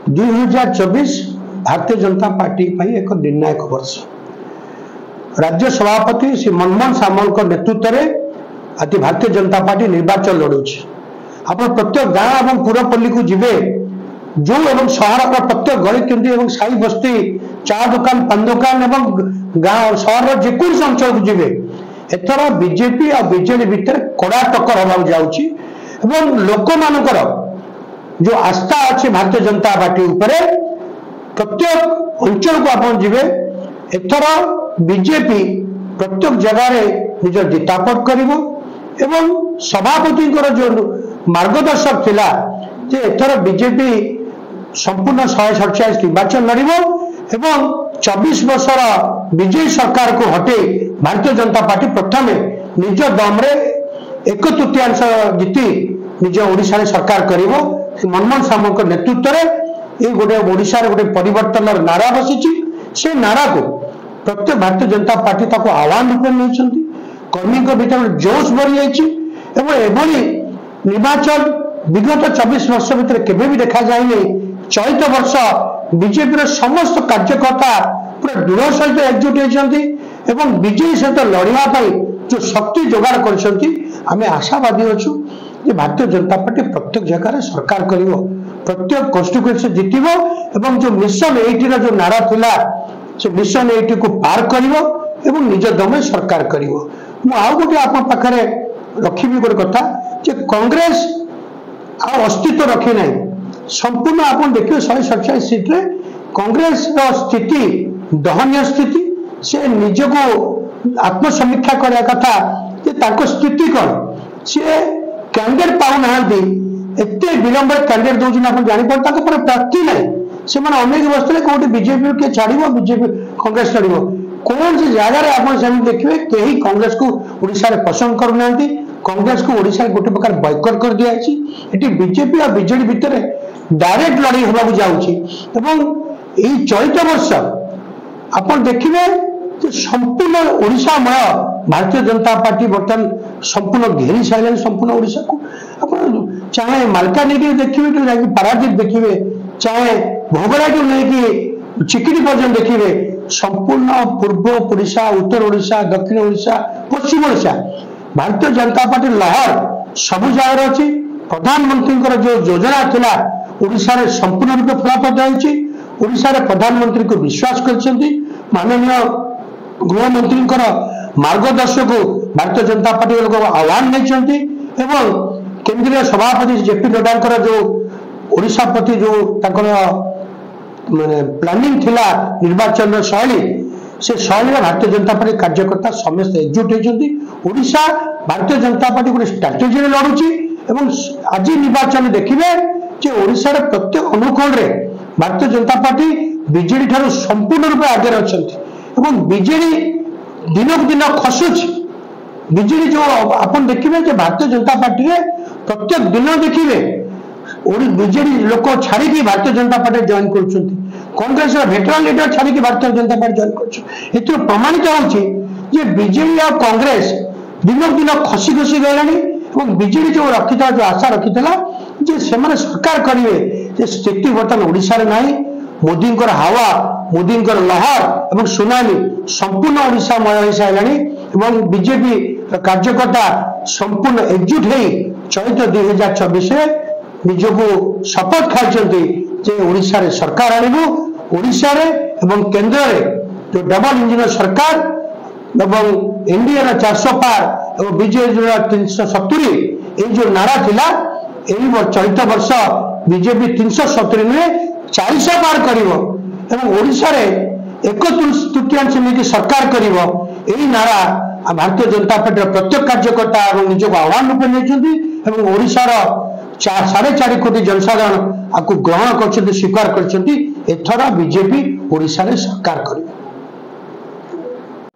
2024 Bharatiya Janata party एक निर्णायक वर्ष। राज्य सभापति श्री मनमोहन सामल नेतृत्व में आज भारतीय जनता पार्टी निर्वाचन लड़ुची। आप प्रत्येक गाँव और पुरपल्ली को जीवे जो एवं सहर प्रत्येक गली केन्द्री साई बस्ती चा दुकान पान दुकान और गाँव सहर जेकोसी अंचल को जीवे एथर बीजेपी और बीजेडी भितर कड़ा टक्कर होगा जाऊँगी। लोक मानकर जो आस्था अच्छी भारतीय जनता पार्टी उपरे प्रत्येक अंचल को आप जीवे एथर बीजेपी प्रत्येक जगह निज जितापट कर सभापति जो मार्गदर्शक थिला जे एथर बीजेपी संपूर्ण 147 निर्वाचन लड़ब 24 वर्षर विजयी सरकार को हटे भारतीय जनता पार्टी प्रथम निज दम्रे 1/3 जीति निज ओडिशा सरकार कर मनमोहन सामल नेतृत्व में ये गोटे ओडिशा गोटे परिवर्तन नारा बसी से नारा को प्रत्येक भारतीय जनता पार्टी ताको आह्वान रूप नहीं कर्मी भीतर जोश बढ़ी जाए निर्वाचन विगत 24 वर्ष भितर केबे भी देखा जाए चलित वर्ष बीजेपी समस्त कार्यकर्ता पूरा दृढ़ सहित एकजुट होती विजयी सहित लड़ाई जो शक्ति जोगाड़ कर आशावादी अच्छु भारतीय जनता पार्टी प्रत्येक जगह सरकार कर प्रत्येक कन्स्टिट्यूएंसी जितब और जो मिशन 80 जो नारा थिला से मिशन 80 को पार कर निज दमे सरकार कर गोटे आप पाखे रखी गोटे कथा कांग्रेस अस्तित्व रखी ना संपूर्ण आप देखिए 147 सीट्रे कांग्रेस स्थिति दहनीय स्थिति से निज को आत्मसमीक्षा करने कथा स्थिति कौन सी कैंडिडेट पाऊना एत विलंब कैंडिडेट दौरान आप जापर प्रार्थी ना से अनेक बसते कौटे बीजेपी किए छाड़ बीजेपी कांग्रेस लड़ कौन सी जगह आप देखिए कहीं कांग्रेस को ओडिशा रे पसंद करूना कांग्रेस को ओडिशा गोटे प्रकार बॉयकट कर दिखाई बीजेपी और बीजेडी भितर डायरेक्ट लड़ाई होगा जाऊँगी चलित वर्ष आप देखिए संपूर्ण ओडिशामय भारतीय जनता पार्टी बर्तमान संपूर्ण घेरी सारे संपूर्ण ओडिशा को आप चाहे मालकानगिरी देखिए पारादीप देखिए चाहे भोगराटू नहीं चिकिटी पर्यटन देखिए संपूर्ण पूर्व ओडिशा उत्तर ओडिशा दक्षिण ओडिशा पश्चिम ओडिशा भारतीय जनता पार्टी लहर सबु जगह अच्छी। प्रधानमंत्री जो योजना थिला ओडिशा रे संपूर्ण रूप फलाफल होती ओडिशा रे प्रधानमंत्री को विश्वास करछंती माननीय गृहमंत्री मार्गदर्शक भारतीय जनता पार्टी लोग आह्वान नहीं केंद्रीय सभापति जेपी नड्डा जो ओडिशा प्रति जो माने प्लानिंग थिला निर्वाचन शैली से शैली भारतीय जनता पार्टी कार्यकर्ता समस्त एकजुट होती ओडिशा भारतीय जनता पार्टी गोटे स्ट्राटेजी लड़ुची आज निर्वाचन देखिए ओडिशा रे प्रत्येक अनुकूल रे भारतीय जनता पार्टी बीजेडी ठारू संपूर्ण रूप आगे अच्छा बीजेडी दिनक दिन खसुची बीजेडी जो आप देखिए भारतीय जनता पार्टी रे प्रत्येक दिन देखिए बीजेडी लोक छाड़ी भारतीय जनता पार्टी जॉइन कर कांग्रेस भेटरान लीडर छाड़ी भारतीय जनता पार्टी जॉइन कर प्रमाणित होची बीजेडी और कांग्रेस दिनक दिन खसी खसी गलानी बीजेडी जो रखी जो आशा रखी से सरकार करेंगे स्थिति बर्तमान ओडिशा रे नहीं मोदी हावा मोदी लहर और सुनामी संपूर्ण ओडिशामय हो सारे बीजेपी कार्यकर्ता संपूर्ण एकजुट हो चलित 2024 निजको शपथ खाई ओडिशा रे सरकार आणबू ओडिशा रे एवं केंद्र रे जो डबल इंजिन सरकार एवं एनडीए 400 पार और बीजेपी 370 ये जो नारा थिला चलित वर्ष बीजेपी 370 में 400 पार कर ओडिशा रे 1/3 मिली सरकार कर नारा भारतीय जनता पार्टी प्रत्येक कार्यकर्ता और निजक आह्वान रूप नहीं ओडिशार 4.5 कोटी जनसाधारण आपको ग्रहण कर स्वीकार कर बीजेपी ओडिशा रे सरकार कर।